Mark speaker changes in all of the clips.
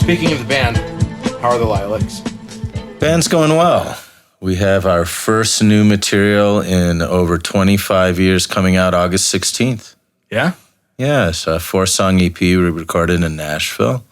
Speaker 1: Speaking of the band, how are the Lilacs?
Speaker 2: Band's going well. We have our first new material in over 25 years coming out August 16th.
Speaker 1: Yeah?
Speaker 2: Yeah, it's a 4-song EP we recorded in Nashville.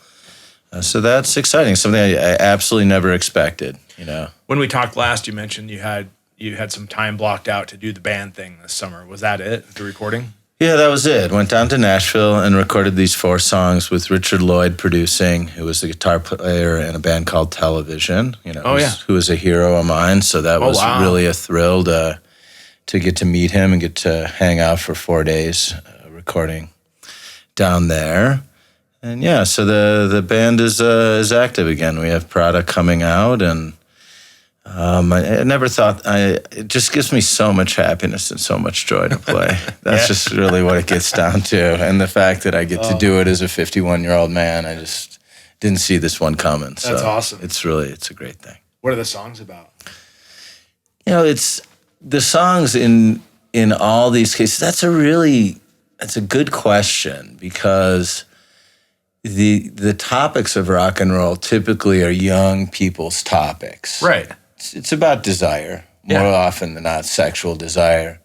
Speaker 2: So that's exciting, something I absolutely never expected, you know.
Speaker 1: When we talked last, you mentioned you had some time blocked out to do the band thing this summer. Was that it, the recording?
Speaker 2: Yeah, that was it. Went down to Nashville and recorded these 4 songs with Richard Lloyd producing, who was the guitar player in a band called Television, you know, who was a hero of mine. So that was really a thrill to get to meet him and get to hang out for 4 days recording down there. And yeah, so the band is active again. We have product coming out, and I never thought, it just gives me so much happiness and so much joy to play. That's just really what it gets down to. And the fact that I get to do it as a 51-year-old man, I just didn't see this one coming.
Speaker 1: That's awesome.
Speaker 2: It's a great thing.
Speaker 1: What are the songs about?
Speaker 2: You know, it's the songs in all these cases. That's a good question, because the topics of rock and roll typically are young people's topics.
Speaker 1: Right.
Speaker 2: It's about desire, more often than not, sexual desire,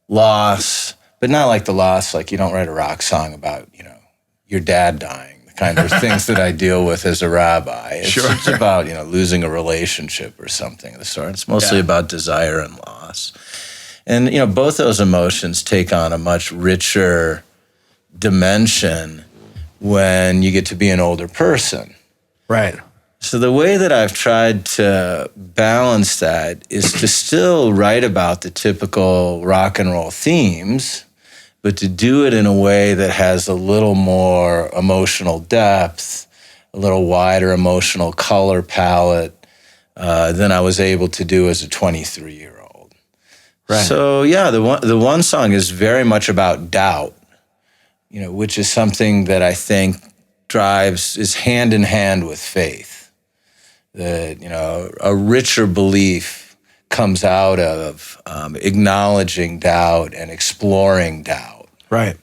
Speaker 2: loss, but not like the loss, like you don't write a rock song about, you know, your dad dying, the kind of things that I deal with as a rabbi. It's about, you know, losing a relationship or something of the sort. It's mostly about desire and loss. And, you know, both those emotions take on a much richer dimension when you get to be an older person.
Speaker 1: Right.
Speaker 2: So the way that I've tried to balance that is to still write about the typical rock and roll themes, but to do it in a way that has a little more emotional depth, a little wider emotional color palette than I was able to do as a 23-year-old. Right. So yeah, the one song is very much about doubt, you know, which is something that I think is hand in hand with faith. That, you know, a richer belief comes out of acknowledging doubt and exploring doubt.
Speaker 1: Right.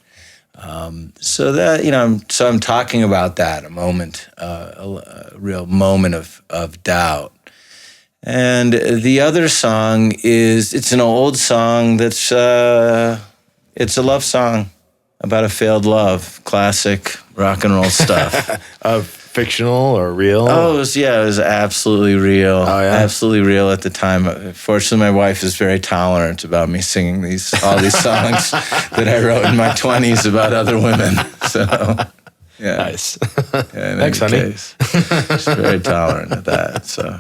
Speaker 2: So that, you know, I'm talking about that, a real moment of doubt. And the other song it's an old song that's, it's a love song about a failed love, classic rock and roll stuff.
Speaker 1: Fictional or real?
Speaker 2: Oh, it was absolutely real.
Speaker 1: Oh, yeah?
Speaker 2: Absolutely real at the time. Fortunately, my wife is very tolerant about me singing all these songs that I wrote in my 20s about other women. So, yeah.
Speaker 1: Nice.
Speaker 2: Yeah,
Speaker 1: thanks, honey.
Speaker 2: She's very tolerant of that. So,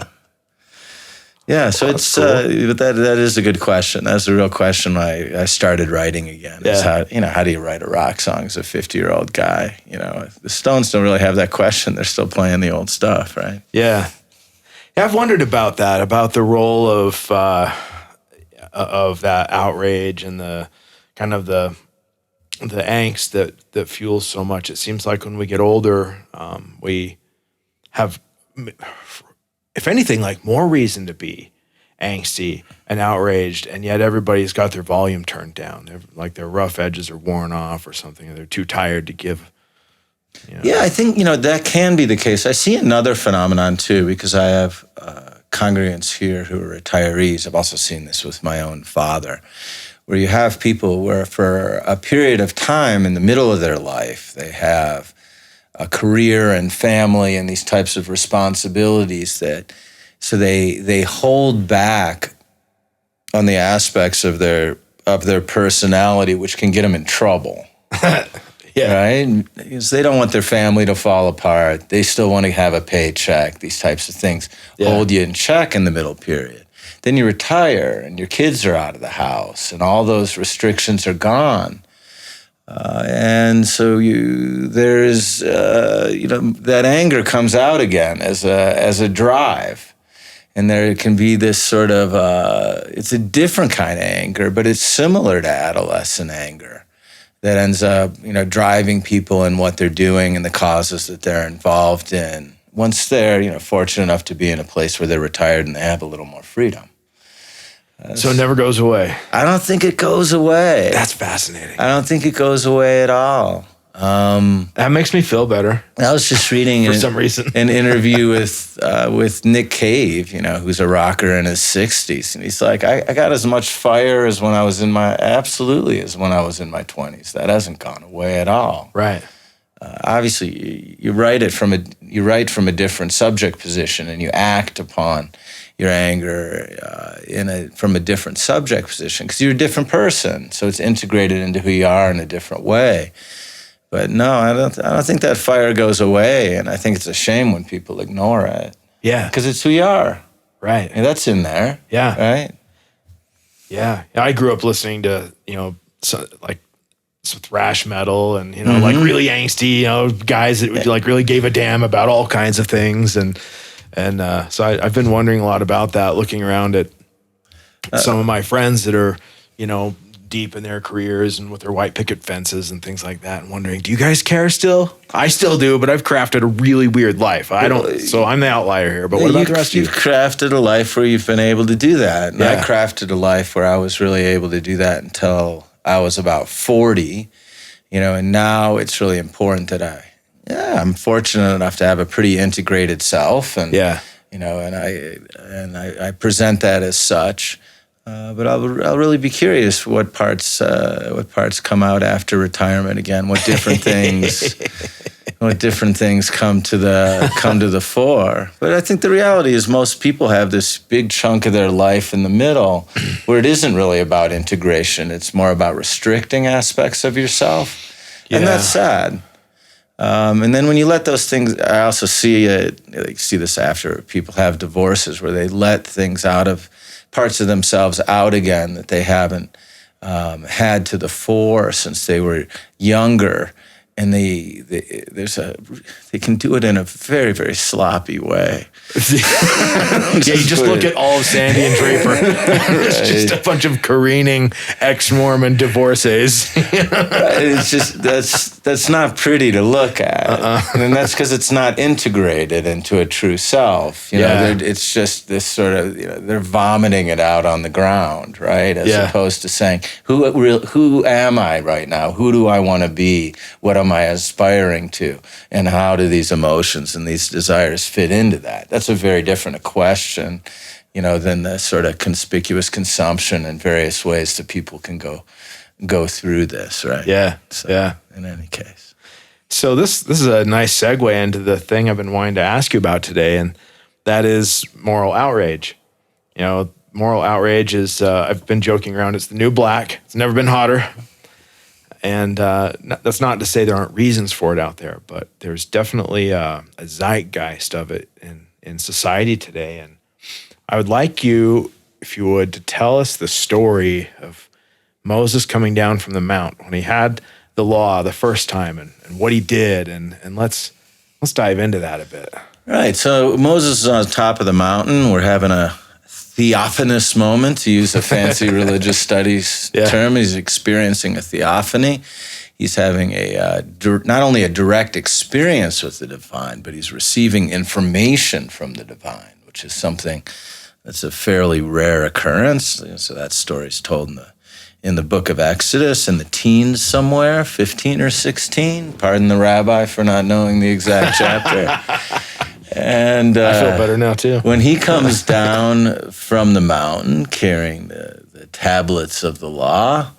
Speaker 2: yeah. So it's
Speaker 1: cool.
Speaker 2: But that is a good question. That's a real question. I started writing again.
Speaker 1: Yeah.
Speaker 2: Is how do you write a rock song as a 50-year-old guy? You know, the Stones don't really have that question. They're still playing the old stuff, right?
Speaker 1: Yeah. Yeah, I've wondered about that, about the role of that outrage and the kind of the angst that fuels so much. It seems like when we get older, we have, if anything, like more reason to be angsty and outraged, and yet everybody's got their volume turned down. Their rough edges are worn off or something, or they're too tired to give. You know.
Speaker 2: Yeah, I think, you know, that can be the case. I see another phenomenon too, because I have congregants here who are retirees. I've also seen this with my own father, where you have people where for a period of time in the middle of their life, they have a career and family and these types of responsibilities so they hold back on the aspects of their personality, which can get them in trouble.
Speaker 1: Yeah.
Speaker 2: Right? Because they don't want their family to fall apart. They still want to have a paycheck. These types of things hold you in check in the middle period. Then you retire and your kids are out of the house and all those restrictions are gone. And so there's that anger comes out again as a drive, and there can be this sort of it's a different kind of anger, but it's similar to adolescent anger that ends up driving people in what they're doing and the causes that they're involved in. Once they're fortunate enough to be in a place where they're retired and they have a little more freedom.
Speaker 1: So it never goes away.
Speaker 2: I don't think it goes away.
Speaker 1: That's fascinating.
Speaker 2: I don't think it goes away at all.
Speaker 1: That makes me feel better
Speaker 2: I was just reading
Speaker 1: for some reason.
Speaker 2: an interview with Nick Cave, who's a rocker in his 60s. And he's like, I got as much fire as when I was in my 20s. That hasn't gone away at all.
Speaker 1: Right.
Speaker 2: Obviously, you write from a different subject position, and you act upon your anger from a different subject position because you're a different person. So it's integrated into who you are in a different way. But no, I don't think that fire goes away, and I think it's a shame when people ignore it.
Speaker 1: Yeah,
Speaker 2: because it's who you are.
Speaker 1: Right,
Speaker 2: and that's in there.
Speaker 1: Yeah,
Speaker 2: right.
Speaker 1: Yeah, I grew up listening to some thrash metal and like really angsty guys that would really gave a damn about all kinds of things, and so I've been wondering a lot about that, looking around at some of my friends that are deep in their careers and with their white picket fences and things like that, and wondering, do you guys care still? I still do, but I've crafted a really weird life. I don't, so I'm the outlier here. But what about the rest of you?
Speaker 2: You've crafted a life where you've been able to do that. And I crafted a life where I was really able to do that until I was about 40, and now it's really important that I'm fortunate enough to have a pretty integrated self, and and I present that as such. But I'll really be curious what parts come out after retirement again. What different things come to the fore. But I think the reality is most people have this big chunk of their life in the middle where it isn't really about integration. It's more about restricting aspects of yourself, and that's sad. And then when you let those things, I also see this after people have divorces where they let things out of parts of themselves out again that they haven't had to the fore since they were younger, and they can do it in a very, very sloppy way.
Speaker 1: You just look at all of Sandy and Draper. It's just a bunch of careening ex-Mormon divorcees.
Speaker 2: It's just that's not pretty to look at, and that's because it's not integrated into a true self. It's just this sort of they're vomiting it out on the ground, right? As opposed to saying, who am I right now? Who do I want to be? What am I aspiring to? And how do these emotions and these desires fit into that? That's a very different question, than the sort of conspicuous consumption and various ways that people can go through this, right?
Speaker 1: Yeah.
Speaker 2: In any case.
Speaker 1: So this is a nice segue into the thing I've been wanting to ask you about today, and that is moral outrage. Moral outrage is, I've been joking around, it's the new black. It's never been hotter. And that's not to say there aren't reasons for it out there, but there's definitely a zeitgeist of it in society today. And I would like you, if you would, to tell us the story of Moses coming down from the mount when he had the law the first time, and what he did, and let's dive into that a bit.
Speaker 2: Right. So Moses is on top of the mountain. We're having a theophanous moment, to use a fancy religious studies term. He's experiencing a theophany. He's having not only a direct experience with the divine, but he's receiving information from the divine, which is something that's a fairly rare occurrence. So that story is told in the book of Exodus, in the teens somewhere, 15 or 16. Pardon the rabbi for not knowing the exact chapter. And
Speaker 1: I feel better now too.
Speaker 2: When he comes down from the mountain carrying the tablets of the law,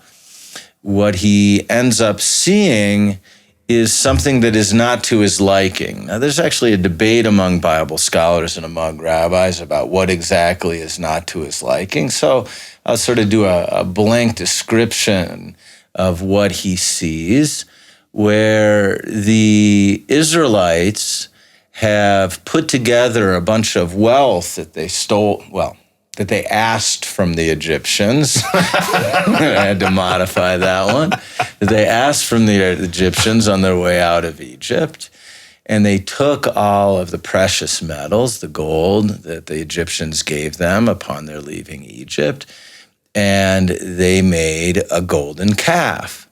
Speaker 2: what he ends up seeing is something that is not to his liking. Now, there's actually a debate among Bible scholars and among rabbis about what exactly is not to his liking. So I'll sort of do a blank description of what he sees, where the Israelites have put together a bunch of wealth that they stole, that they asked from the Egyptians. I had to modify that one. That they asked from the Egyptians on their way out of Egypt. And they took all of the precious metals, the gold that the Egyptians gave them upon their leaving Egypt, and they made a golden calf.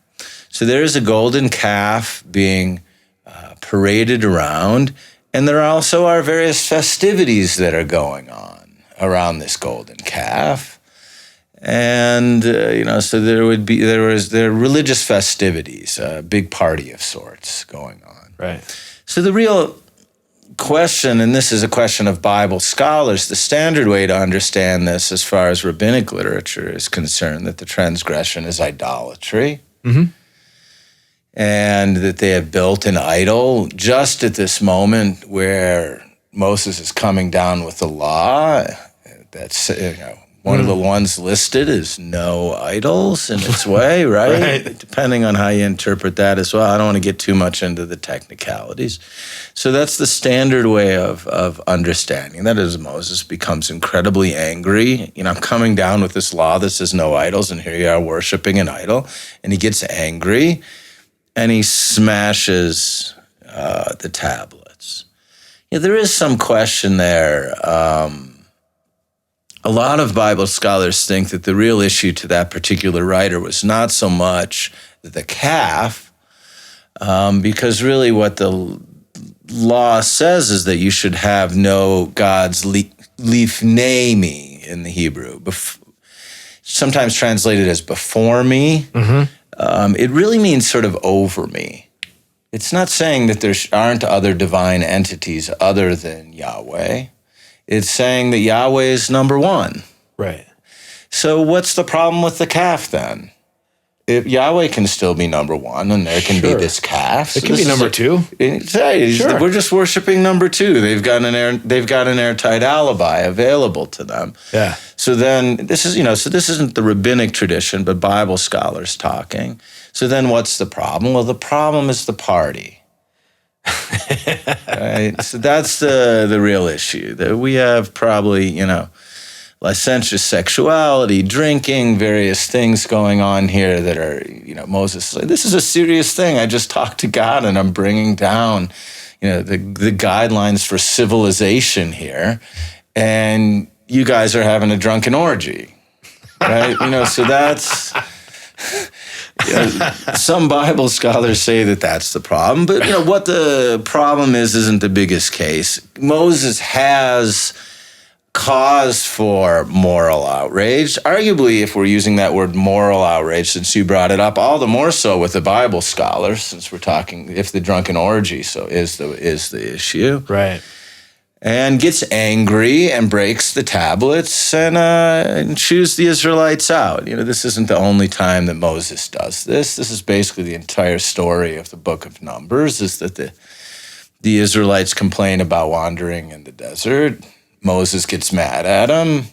Speaker 2: So there's a golden calf being paraded around, and there also are various festivities that are going on around this golden calf. And so there are religious festivities, a big party of sorts going on.
Speaker 1: Right.
Speaker 2: So the real question, and this is a question of Bible scholars, the standard way to understand this as far as rabbinic literature is concerned, that the transgression is idolatry, and that they have built an idol just at this moment where Moses is coming down with the law. That's one of the ones listed is no idols in its way, right? Depending on how you interpret that as well. I don't want to get too much into the technicalities. So that's the standard way of understanding. That is, Moses becomes incredibly angry. I'm coming down with this law that says no idols, and here you are worshiping an idol. And he gets angry, and he smashes the tablets. There is some question there. A lot of Bible scholars think that the real issue to that particular writer was not so much the calf, because really what the law says is that you should have no gods lifnei in the Hebrew, sometimes translated as before me. It really means sort of over me. It's not saying that there aren't other divine entities other than Yahweh. It's saying that Yahweh is number one.
Speaker 1: Right.
Speaker 2: So what's the problem with the calf then? If Yahweh can still be number one, and there can be this calf.
Speaker 1: It can be number two.
Speaker 2: Sure. We're just worshiping number two. They've got an airtight alibi available to them.
Speaker 1: Yeah.
Speaker 2: So then this is, so this isn't the rabbinic tradition, but Bible scholars talking. So then what's the problem? Well, the problem is the party. Right? So that's the real issue. That we have probably, licentious sexuality, drinking, various things going on here that are, Moses, this is a serious thing. I just talked to God and I'm bringing down, the guidelines for civilization here. And you guys are having a drunken orgy, right? So that's... some Bible scholars say that that's the problem, but what the problem isn't the biggest case. Moses has cause for moral outrage. Arguably, if we're using that word moral outrage, since you brought it up, all the more so with the Bible scholars, since we're talking if the drunken orgy is the issue.
Speaker 1: Right.
Speaker 2: And gets angry and breaks the tablets and chews the Israelites out. This isn't the only time that Moses does this. This is basically the entire story of the book of Numbers, is that the Israelites complain about wandering in the desert. Moses gets mad at them.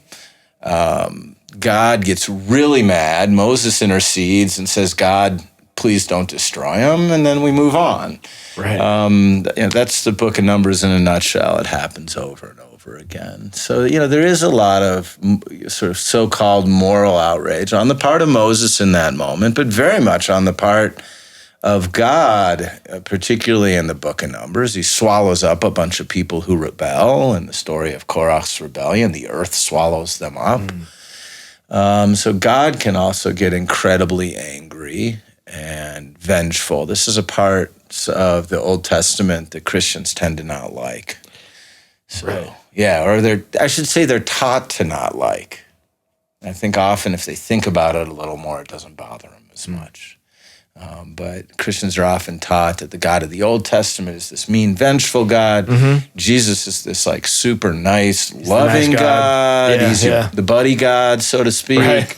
Speaker 2: God gets really mad. Moses intercedes and says, God, please don't destroy them, and then we move on.
Speaker 1: Right.
Speaker 2: That's the book of Numbers in a nutshell. It happens over and over again. So, there is a lot of sort of so-called moral outrage on the part of Moses in that moment, but very much on the part of God, particularly in the book of Numbers. He swallows up a bunch of people who rebel. In the story of Korach's rebellion, the earth swallows them up. So God can also get incredibly angry and vengeful. This is a part of the Old Testament that Christians tend to not like. So, right. Yeah, or they're taught to not like. I think often if they think about it a little more, it doesn't bother them as much. But Christians are often taught that the God of the Old Testament is this mean, vengeful God. Jesus is this super nice, loving God.
Speaker 1: Yeah,
Speaker 2: He's the buddy God, so to speak. Right.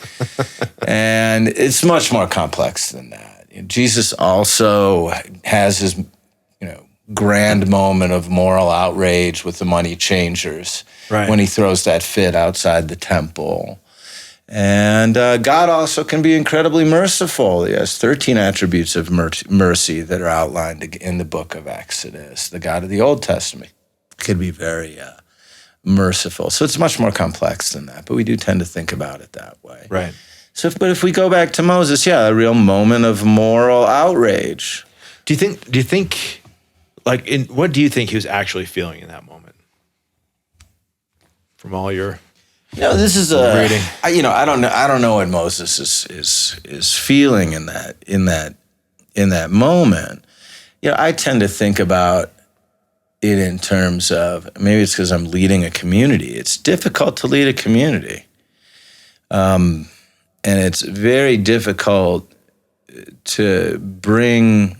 Speaker 2: And it's much more complex than that. Jesus also has his, grand moment of moral outrage with the money changers when he throws that fit outside the temple. And God also can be incredibly merciful. He has 13 attributes of mercy that are outlined in the book of Exodus. The God of the Old Testament can be very merciful. So it's much more complex than that, but we do tend to think about it that way.
Speaker 1: Right.
Speaker 2: But if we go back to Moses, a real moment of moral outrage.
Speaker 1: Do you think, what do you think he was actually feeling in that moment? From all your...
Speaker 2: this is
Speaker 1: reading.
Speaker 2: I don't know what Moses is feeling in that moment. I tend to think about it in terms of, maybe it's because I'm leading a community. It's difficult to lead a community. And it's very difficult to bring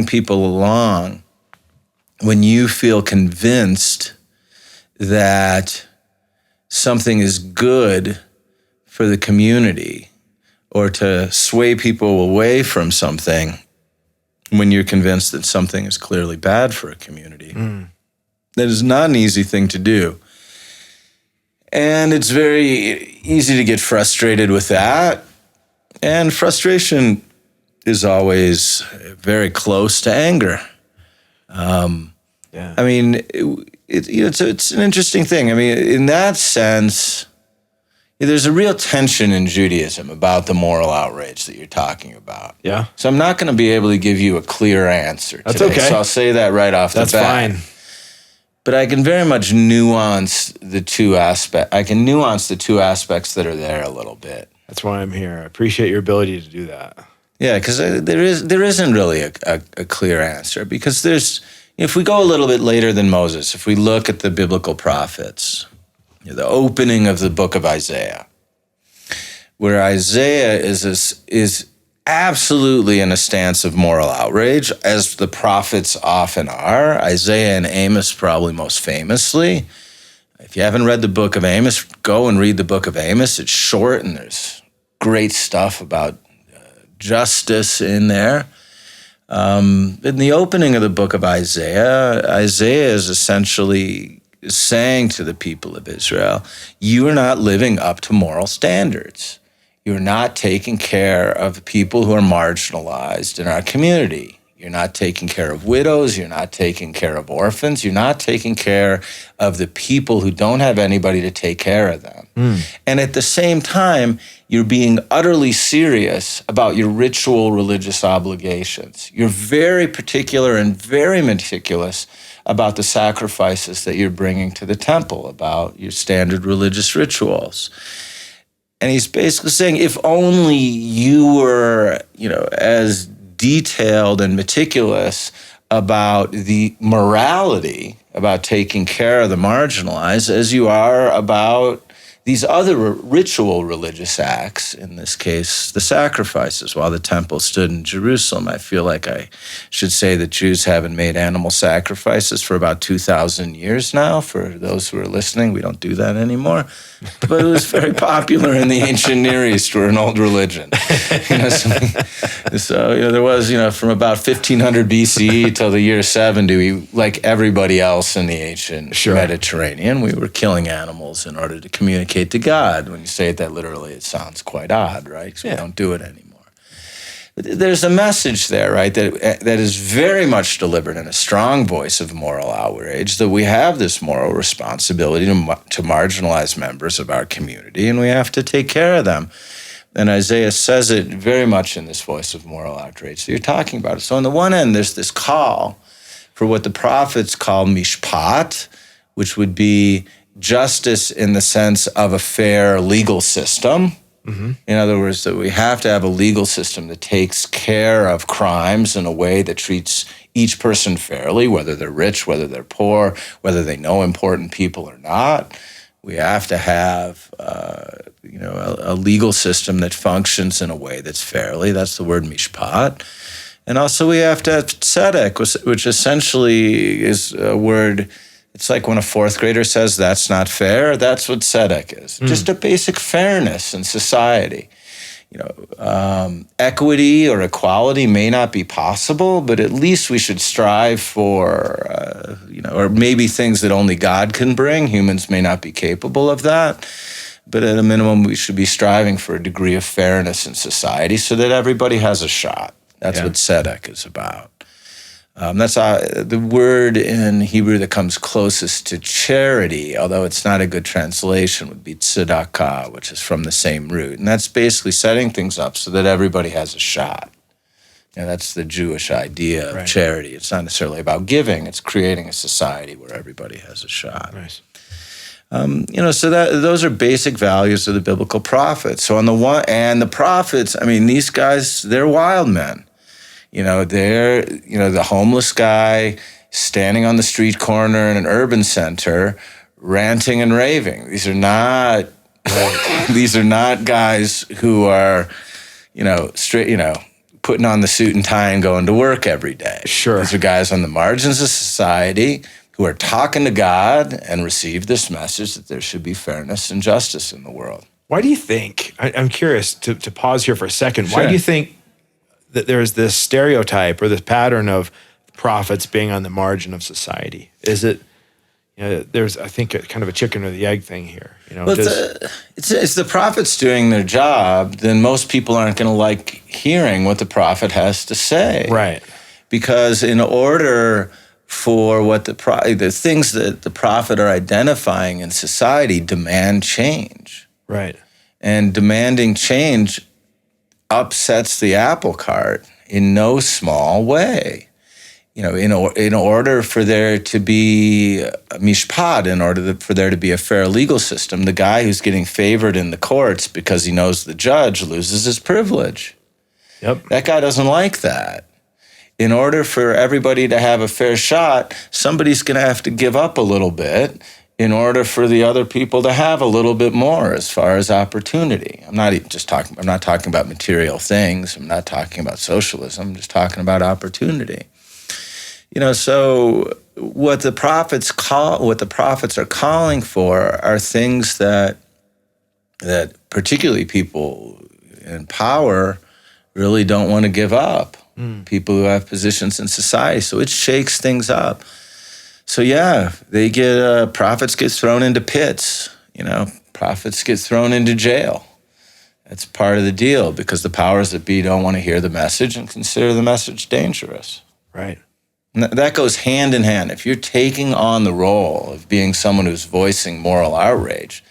Speaker 2: people along when you feel convinced that something is good for the community, or to sway people away from something when you're convinced that something is clearly bad for a community. That is not an easy thing to do. And it's very easy to get frustrated with that. And frustration is always very close to anger. I mean, it's an interesting thing. I mean, in that sense, there's a real tension in Judaism about the moral outrage that you're talking about.
Speaker 1: Yeah.
Speaker 2: So I'm not going to be able to give you a clear answer today.
Speaker 1: That's okay.
Speaker 2: So I'll say that right off the bat.
Speaker 1: That's fine.
Speaker 2: But I can very much nuance the two aspects. I can nuance the two aspects that are there a little bit.
Speaker 1: That's why I'm here. I appreciate your ability to do that.
Speaker 2: Yeah, because there isn't really a clear answer. Because if we go a little bit later than Moses, if we look at the biblical prophets, the opening of the book of Isaiah, where Isaiah is absolutely in a stance of moral outrage, as the prophets often are. Isaiah and Amos probably most famously. If you haven't read the book of Amos, go and read the book of Amos. It's short and there's great stuff about justice in there. In the opening of the book of Isaiah, Isaiah is essentially saying to the people of Israel, you are not living up to moral standards. You're not taking care of people who are marginalized in our community. You're not taking care of widows. You're not taking care of orphans. You're not taking care of the people who don't have anybody to take care of them. And at the same time, you're being utterly serious about your ritual religious obligations. You're very particular and very meticulous about the sacrifices that you're bringing to the temple, about your standard religious rituals. And he's basically saying, if only you were, as detailed and meticulous about the morality, about taking care of the marginalized, as you are about these other ritual religious acts, in this case, the sacrifices, while the temple stood in Jerusalem. I feel like I should say that Jews haven't made animal sacrifices for about 2,000 years now. For those who are listening, we don't do that anymore. But it was very popular in the ancient Near East, or an old religion. So there was, from about 1500 BCE till the year 70, like everybody else in the ancient Mediterranean, we were killing animals in order to communicate to God. When you say it that literally, it sounds quite odd, right? Because we don't do it anymore. But there's a message there, right, that is very much delivered in a strong voice of moral outrage, that we have this moral responsibility to marginalize members of our community, and we have to take care of them. And Isaiah says it very much in this voice of moral outrage. So you're talking about it. So on the one end, there's this call for what the prophets call mishpat, which would be justice in the sense of a fair legal system. In other words, that we have to have a legal system that takes care of crimes in a way that treats each person fairly, whether they're rich, whether they're poor, whether they know important people or not. We have to have a legal system that functions in a way that's fairly. That's the word mishpat. And also we have to have tzedek, which essentially is a word. It's like when a fourth grader says, that's not fair. That's what tzedek is. Just a basic fairness in society. Equity or equality may not be possible, but at least we should strive for, or maybe things that only God can bring. Humans may not be capable of that. But at a minimum, we should be striving for a degree of fairness in society so that everybody has a shot. That's what tzedek is about. That's the word in Hebrew that comes closest to charity, although it's not a good translation, would be tzedakah, which is from the same root. And that's basically setting things up so that everybody has a shot. That's the Jewish idea of charity. It's not necessarily about giving. It's creating a society where everybody has a shot.
Speaker 1: Nice.
Speaker 2: So those are basic values of the biblical prophets. So on the one, and the prophets, these guys, they're wild men. They're, the homeless guy standing on the street corner in an urban center, ranting and raving. These are not These are not guys who are, straight, putting on the suit and tie and going to work every day.
Speaker 1: Sure.
Speaker 2: These are guys on the margins of society who are talking to God and receive this message that there should be fairness and justice in the world.
Speaker 1: Why do you think, I'm curious to pause here for a second,
Speaker 2: Sure.
Speaker 1: Why do you think that there's this stereotype or this pattern of prophets being on the margin of society? Is it, there's, I think, kind of a chicken or the egg thing here.
Speaker 2: Well, it's the prophets doing their job, then most people aren't going to like hearing what the prophet has to say.
Speaker 1: Right.
Speaker 2: Because in order for what the things that the prophet are identifying in society demand change.
Speaker 1: Right.
Speaker 2: And demanding change upsets the apple cart in no small way. In order for there to be a mishpat, in order for there to be a fair legal system, the guy who's getting favored in the courts because he knows the judge loses his privilege.
Speaker 1: Yep.
Speaker 2: That guy doesn't like that. In order for everybody to have a fair shot, somebody's going to have to give up a little bit in order for the other people to have a little bit more as far as opportunity. I'm not talking about material things. I'm not talking about socialism. I'm just talking about opportunity. So what the prophets are calling for are things that particularly people in power really don't want to give up. People who have positions in society. So it shakes things up. So they get prophets get thrown into pits. Prophets get thrown into jail. That's part of the deal because the powers that be don't want to hear the message and consider the message dangerous.
Speaker 1: Right.
Speaker 2: And that goes hand in hand. If you're taking on the role of being someone who's voicing moral outrage,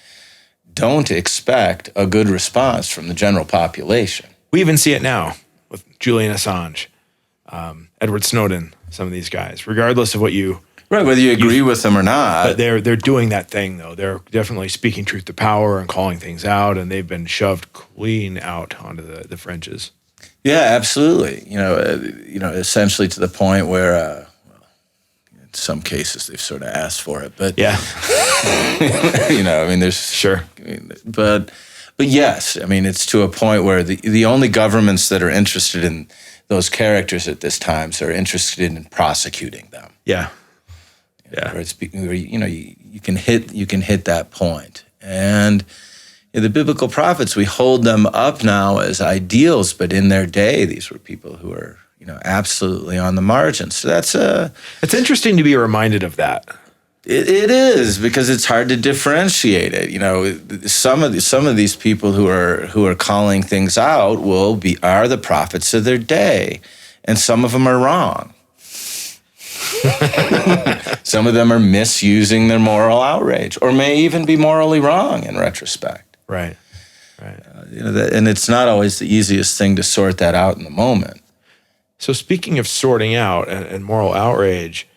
Speaker 2: don't expect a good response from the general population.
Speaker 1: We even see it now with Julian Assange, Edward Snowden, some of these guys, regardless of what you...
Speaker 2: Right, whether you agree with them or not.
Speaker 1: But they're doing that thing, though. They're definitely speaking truth to power and calling things out, and they've been shoved clean out onto the fringes.
Speaker 2: Yeah, absolutely. Essentially to the point where, in some cases they've sort of asked for it, but
Speaker 1: yeah,
Speaker 2: there's
Speaker 1: sure,
Speaker 2: but yes, it's to a point where the only governments that are interested in those characters at this time are interested in prosecuting them.
Speaker 1: Yeah,
Speaker 2: where you can hit that point. And the biblical prophets, we hold them up now as ideals, but in their day, these were people who were, absolutely on the margins. So
Speaker 1: it's interesting to be reminded of that.
Speaker 2: It is, because it's hard to differentiate it. Some of these people who are calling things out are the prophets of their day, and some of them are wrong. Some of them are misusing their moral outrage, or may even be morally wrong in retrospect.
Speaker 1: Right.
Speaker 2: And it's not always the easiest thing to sort that out in the moment.
Speaker 1: So speaking of sorting out and moral outrage,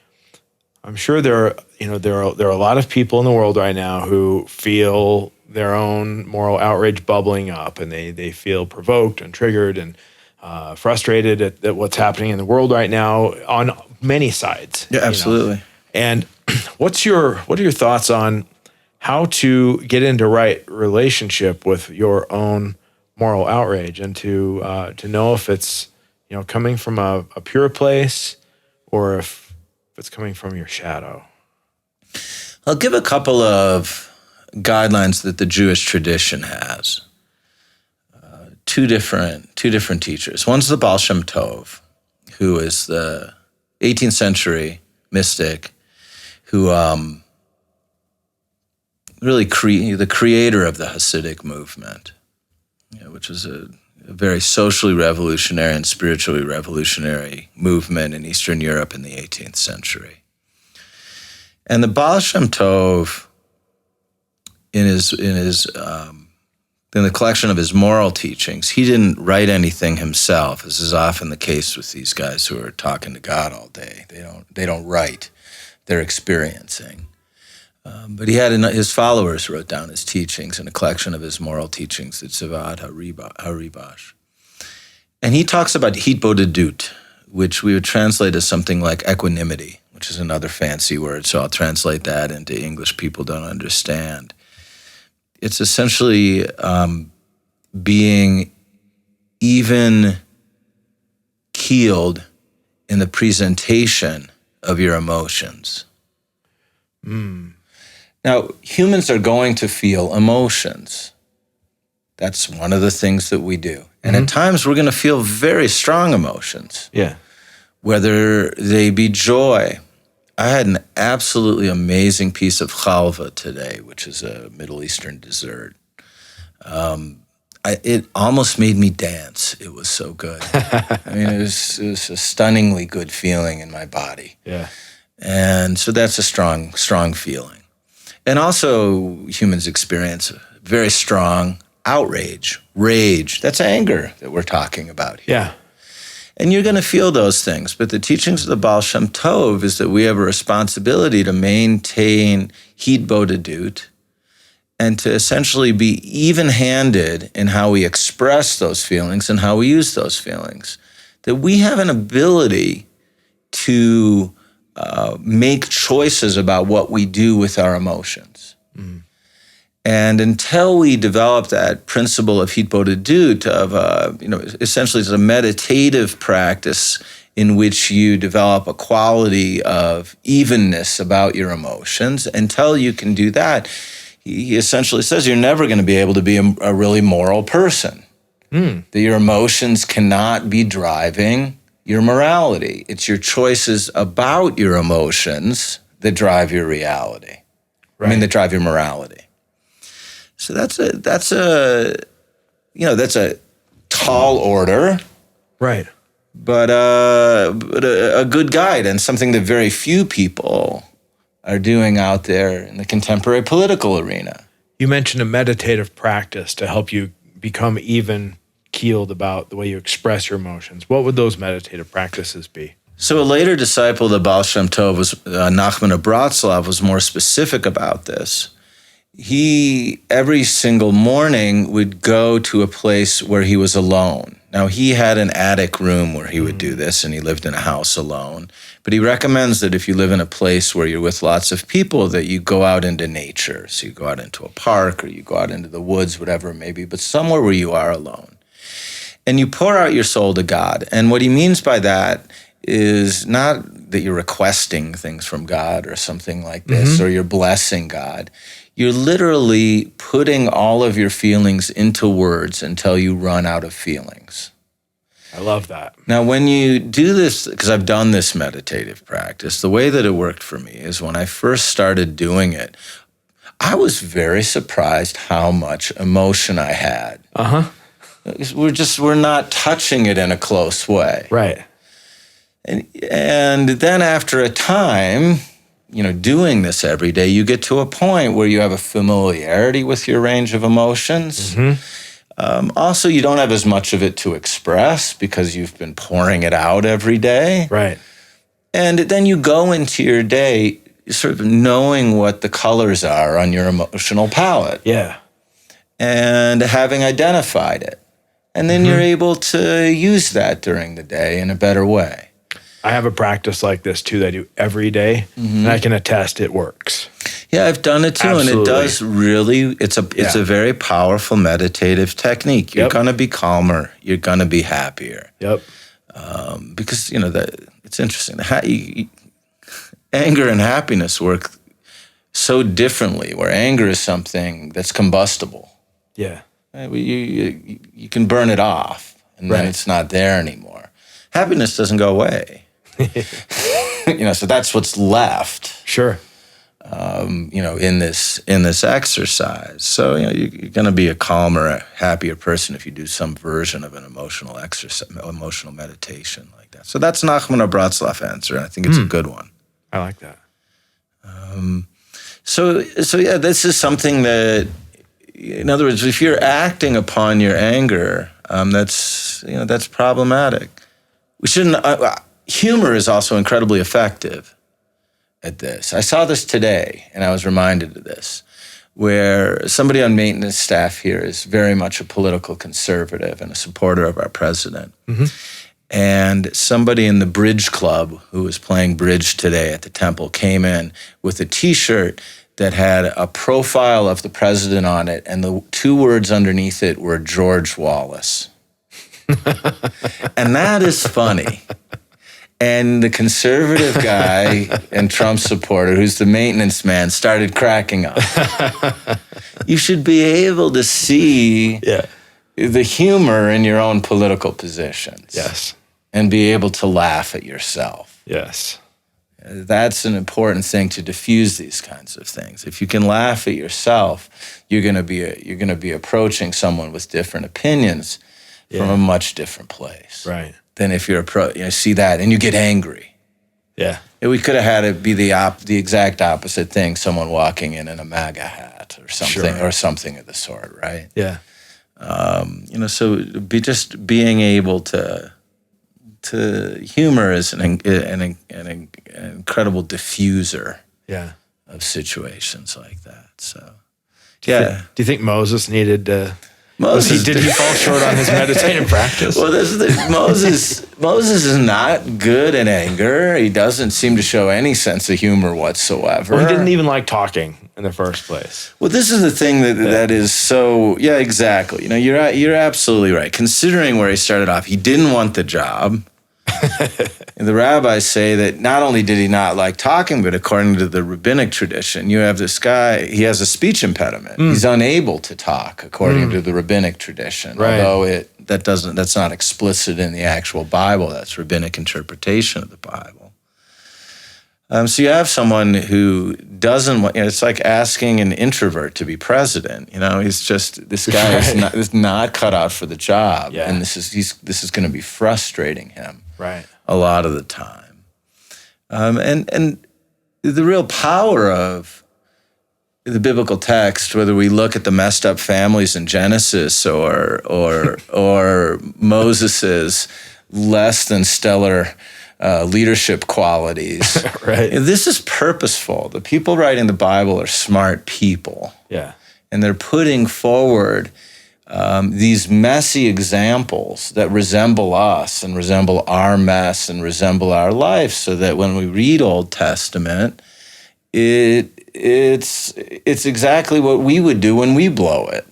Speaker 1: I'm sure there are a lot of people in the world right now who feel their own moral outrage bubbling up, and they feel provoked and triggered and frustrated at what's happening in the world right now on many sides.
Speaker 2: Yeah, absolutely.
Speaker 1: And what are your thoughts on how to get into right relationship with your own moral outrage, and to know if it's coming from a pure place or if it's coming from your shadow?
Speaker 2: I'll give a couple of guidelines that the Jewish tradition has. Two different teachers. One's the Baal Shem Tov, who is the 18th century mystic who really the creator of the Hasidic movement, which was a very socially revolutionary and spiritually revolutionary movement in Eastern Europe in the 18th century. And the Baal Shem Tov, in the collection of his moral teachings, he didn't write anything himself, as is often the case with these guys who are talking to God all day. They don't write; they're experiencing. But he had his followers wrote down his teachings in a collection of his moral teachings, the Tzivat HaRibash. And he talks about hitbodedut, which we would translate as something like equanimity, which is another fancy word, so I'll translate that into English people don't understand. It's essentially being even keeled in the presentation of your emotions. Now, humans are going to feel emotions. That's one of the things that we do. And at times we're going to feel very strong emotions.
Speaker 1: Yeah.
Speaker 2: Whether they be joy. I had an absolutely amazing piece of chalva today, which is a Middle Eastern dessert. It almost made me dance. It was so good. I mean, it was a stunningly good feeling in my body.
Speaker 1: Yeah.
Speaker 2: And so that's a strong, strong feeling. And also humans experience a very strong outrage, rage. That's anger that we're talking about here.
Speaker 1: Yeah.
Speaker 2: And you're going to feel those things. But the teachings of the Baal Shem Tov is that we have a responsibility to maintain hitbodedut and to essentially be even-handed in how we express those feelings and how we use those feelings. That we have an ability to make choices about what we do with our emotions. And until we develop that principle of hitbodedut, of essentially it's a meditative practice in which you develop a quality of evenness about your emotions. Until you can do that, he essentially says you're never going to be able to be a really moral person. That your emotions cannot be driving your morality. It's your choices about your emotions that drive your reality.
Speaker 1: Right.
Speaker 2: I mean, that drive your morality. So that's a tall order,
Speaker 1: Right.
Speaker 2: but a good guide and something that very few people are doing out there in the contemporary political arena.
Speaker 1: You mentioned a meditative practice to help you become even keeled about the way you express your emotions. What would those meditative practices be?
Speaker 2: So a later disciple of the Baal Shem Tov, was Nachman of Bratslav, was more specific about this. He, every single morning, would go to a place where he was alone. Now, he had an attic room where he would do this, and he lived in a house alone. But he recommends that if you live in a place where you're with lots of people, that you go out into nature. So you go out into a park, or you go out into the woods, whatever it may be, but somewhere where you are alone. And you pour out your soul to God. And what he means by that is not that you're requesting things from God or something like this, or you're blessing God. You're literally putting all of your feelings into words until you run out of feelings.
Speaker 1: I love that.
Speaker 2: Now, when you do this, because I've done this meditative practice, the way that it worked for me is when I first started doing it, I was very surprised how much emotion I had. We're not touching it in a close way.
Speaker 1: Right.
Speaker 2: And then after a time, doing this every day, you get to a point where you have a familiarity with your range of emotions. Also, you don't have as much of it to express because you've been pouring it out every day.
Speaker 1: Right.
Speaker 2: And then you go into your day sort of knowing what the colors are on your emotional palette.
Speaker 1: Yeah.
Speaker 2: And having identified it. And then you're able to use that during the day in a better way.
Speaker 1: I have a practice like this too that I do every day, and I can attest it works.
Speaker 2: Yeah, I've done it too,
Speaker 1: Absolutely.
Speaker 2: and it does really. It's a very powerful meditative technique. You're gonna be calmer. You're gonna be happier.
Speaker 1: Yep.
Speaker 2: Because it's interesting. Anger and happiness work so differently. Where anger is something that's combustible.
Speaker 1: Yeah.
Speaker 2: You can burn it off, and then it's not there anymore. Happiness doesn't go away. So that's what's left.
Speaker 1: Sure.
Speaker 2: In this exercise. So you're going to be a calmer, happier person if you do some version of an emotional exercise, emotional meditation like that. So that's Nachman of Bratslav answer. I think it's a good one.
Speaker 1: I like that.
Speaker 2: So this is something that, in other words, if you're acting upon your anger, that's problematic. We shouldn't. Humor is also incredibly effective at this. I saw this today, and I was reminded of this, where somebody on maintenance staff here is very much a political conservative and a supporter of our president. And somebody in the bridge club who was playing bridge today at the temple came in with a T-shirt that had a profile of the president on it, and the 2 words underneath it were George Wallace. And that is funny. And the conservative guy and Trump supporter, who's the maintenance man, started cracking up. You should be able to see the humor in your own political positions.
Speaker 1: Yes.
Speaker 2: And be able to laugh at yourself.
Speaker 1: Yes.
Speaker 2: That's an important thing to diffuse these kinds of things. If you can laugh at yourself, you're going to be approaching someone with different opinions from a much different place.
Speaker 1: Right.
Speaker 2: Than if you see that and you get angry.
Speaker 1: Yeah.
Speaker 2: We could have had it be the exact opposite thing, someone walking in a MAGA hat or something, or something of the sort, right?
Speaker 1: Yeah.
Speaker 2: So being able to humor is an incredible diffuser of situations like that. So,
Speaker 1: Do you think Moses needed to? Did he fall short on his meditative practice?
Speaker 2: Well, Moses is not good in anger. He doesn't seem to show any sense of humor whatsoever.
Speaker 1: Well, he didn't even like talking in the first place.
Speaker 2: Well, this is the thing that is so, exactly. You're absolutely right. Considering where he started off, he didn't want the job. And the rabbis say that not only did he not like talking, but according to the rabbinic tradition, you have this guy, he has a speech impediment. He's unable to talk according to the rabbinic tradition.
Speaker 1: Right.
Speaker 2: Although that's not explicit in the actual Bible. That's rabbinic interpretation of the Bible. So you have someone who doesn't want, it's like asking an introvert to be president. He's just, this guy is not cut out for the job.
Speaker 1: Yeah.
Speaker 2: And this is going to be frustrating him.
Speaker 1: Right.
Speaker 2: A lot of the time. And the real power of the biblical text, whether we look at the messed up families in Genesis or Moses's less than stellar leadership qualities.
Speaker 1: Right.
Speaker 2: This is purposeful. The people writing the Bible are smart people.
Speaker 1: Yeah.
Speaker 2: And they're putting forward these messy examples that resemble us and resemble our mess and resemble our life, so that when we read Old Testament, it's exactly what we would do when we blow it.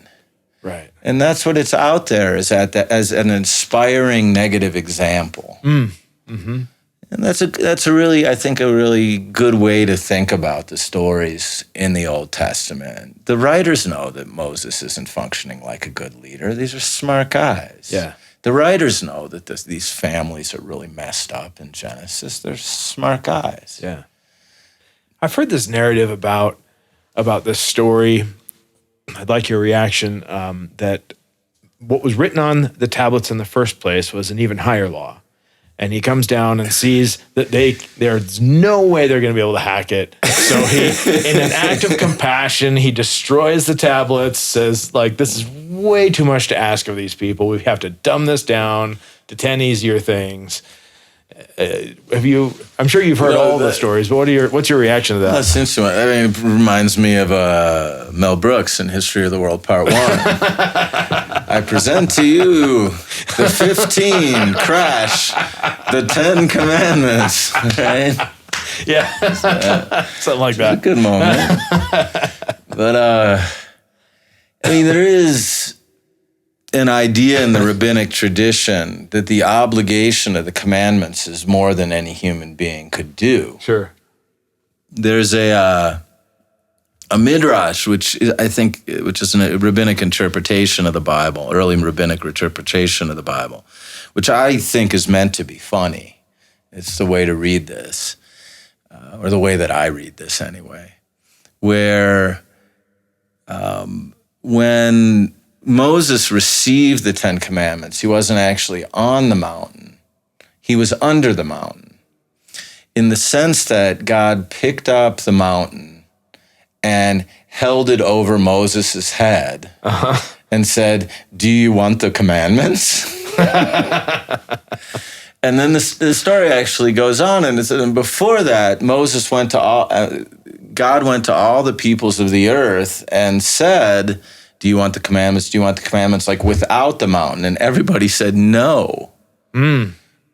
Speaker 1: Right.
Speaker 2: And that's what it's out there as an inspiring negative example.
Speaker 1: Mm-hmm.
Speaker 2: And that's a really good way to think about the stories in the Old Testament. The writers know that Moses isn't functioning like a good leader. These are smart guys.
Speaker 1: Yeah.
Speaker 2: The writers know that these families are really messed up in Genesis. They're smart guys.
Speaker 1: Yeah. I've heard this narrative about this story. I'd like your reaction, that what was written on the tablets in the first place was an even higher law. And he comes down and sees that there's no way they're going to be able to hack it. So he, in an act of compassion, he destroys the tablets, says, this is way too much to ask of these people. We have to dumb this down to 10 easier things. I'm sure you've heard all the stories, but what's your reaction to that?
Speaker 2: That's interesting. It reminds me of Mel Brooks in History of the World Part 1. I present to you the 15 crash, the 10 commandments, right?
Speaker 1: Yeah, something like that.
Speaker 2: A good moment. But, there is an idea in the rabbinic tradition that the obligation of the commandments is more than any human being could do.
Speaker 1: Sure.
Speaker 2: There's a midrash, which is a rabbinic interpretation of the Bible, early rabbinic interpretation of the Bible, which I think is meant to be funny. It's the way to read this, or the way that I read this anyway, where when Moses received the 10 commandments, he wasn't actually on the mountain. He was under the mountain, in the sense that God picked up the mountain and held it over Moses' head and said, "Do you want the commandments?" And then the story actually goes on, and before that, God went to all the peoples of the earth and said, "Do you want the commandments? Do you want the commandments?" Without the mountain. And everybody said no.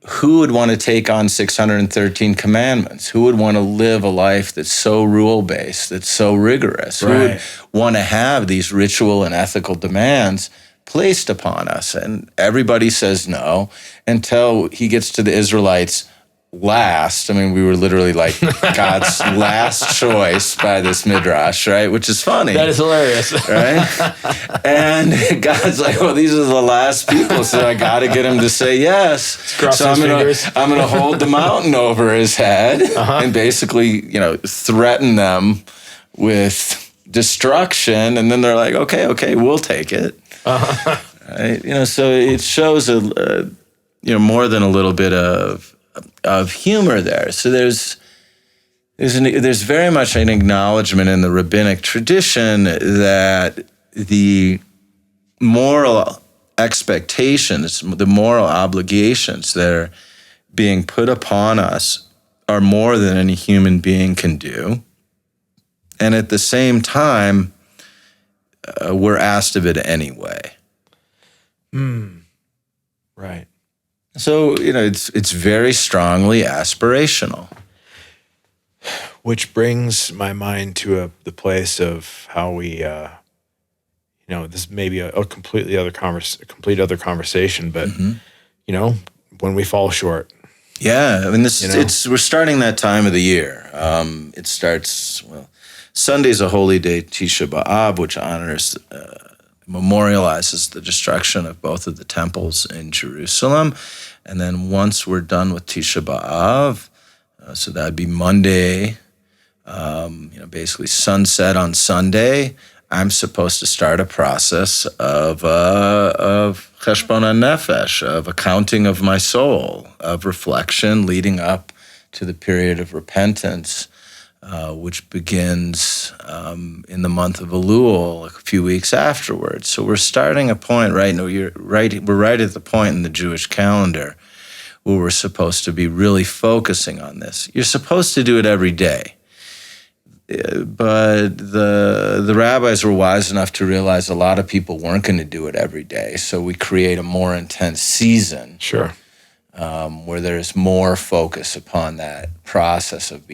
Speaker 2: who would want to take on 613 commandments? Who would want to live a life that's so rule-based, that's so rigorous?
Speaker 1: Right.
Speaker 2: Who would want to have these ritual and ethical demands placed upon us? And everybody says no until he gets to the Israelites last. I mean, we were literally like God's last choice by this midrash, right? Which is funny.
Speaker 1: That is hilarious.
Speaker 2: Right? And God's like, well, these are the last people, so I got to get him to say yes. So I'm going to hold the mountain over his head and basically, threaten them with destruction. And then they're like, okay, we'll take it. Right? So it shows more than a little bit of humor there. So there's very much an acknowledgement in the rabbinic tradition that the moral expectations, the moral obligations that are being put upon us are more than any human being can do. And at the same time, we're asked of it anyway.
Speaker 1: Right.
Speaker 2: So, it's very strongly aspirational.
Speaker 1: Which brings my mind to the place of how we, this may be a complete other conversation, but, when we fall short.
Speaker 2: Yeah, I mean, we're starting that time of the year. It starts, Sunday's a holy day, Tisha B'Av, which honors memorializes the destruction of both of the temples in Jerusalem. And then once we're done with Tisha B'Av, so that'd be Monday, basically sunset on Sunday, I'm supposed to start a process of cheshbon nefesh, of accounting of my soul, of reflection leading up to the period of repentance, which begins in the month of Elul, a few weeks afterwards. So we're starting a point right now. We're right at the point in the Jewish calendar where we're supposed to be really focusing on this. You're supposed to do it every day. But the rabbis were wise enough to realize a lot of people weren't going to do it every day. So we create a more intense season.
Speaker 1: Sure.
Speaker 2: Where there's more focus upon that process of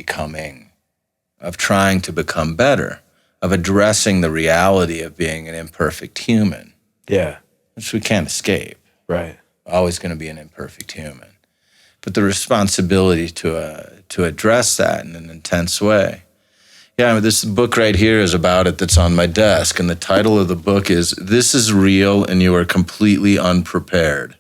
Speaker 2: trying to become better, of addressing the reality of being an imperfect human.
Speaker 1: Yeah.
Speaker 2: Which we can't escape.
Speaker 1: Right.
Speaker 2: Always going to be an imperfect human. But the responsibility to address that in an intense way. Yeah, this book right here is about it that's on my desk, and the title of the book is "This is Real and You Are Completely Unprepared."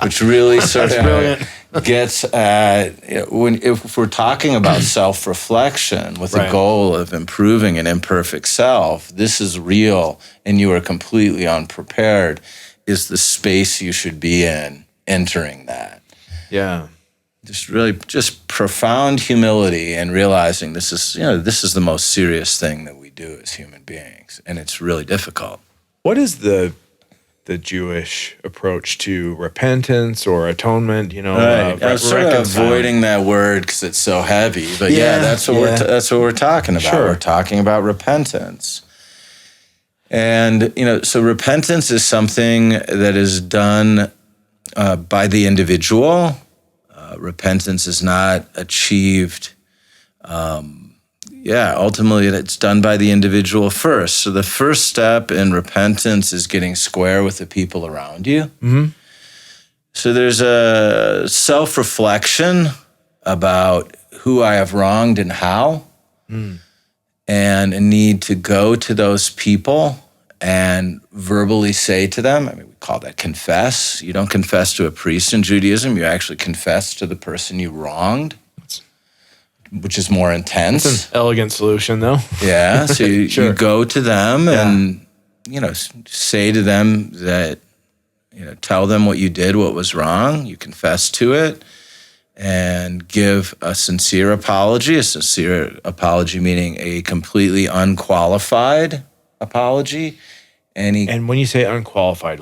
Speaker 2: Which really sort of gets at, if we're talking about self-reflection with the goal of improving an imperfect self, this is real and you are completely unprepared is the space you should be in entering that.
Speaker 1: Yeah.
Speaker 2: Just profound humility and realizing this is the most serious thing that we do as human beings, and it's really difficult.
Speaker 1: What is the Jewish approach to repentance or atonement?
Speaker 2: Right. I'm sort of avoiding that word because it's so heavy, but that's what we're talking about. Sure. We're talking about repentance, and so repentance is something that is done by the individual. Repentance is not achieved. Ultimately, it's done by the individual first. So the first step in repentance is getting square with the people around you. Mm-hmm. So there's a self-reflection about who I have wronged and how, and a need to go to those people and verbally say to them, we call that confess. You don't confess to a priest in Judaism. You actually confess to the person you wronged, which is more intense.
Speaker 1: It's an elegant solution, though.
Speaker 2: Yeah, so you go to them and, say to them that, tell them what you did, what was wrong. You confess to it and give a sincere apology. A sincere apology meaning a completely unqualified apology. And
Speaker 1: when you say unqualified,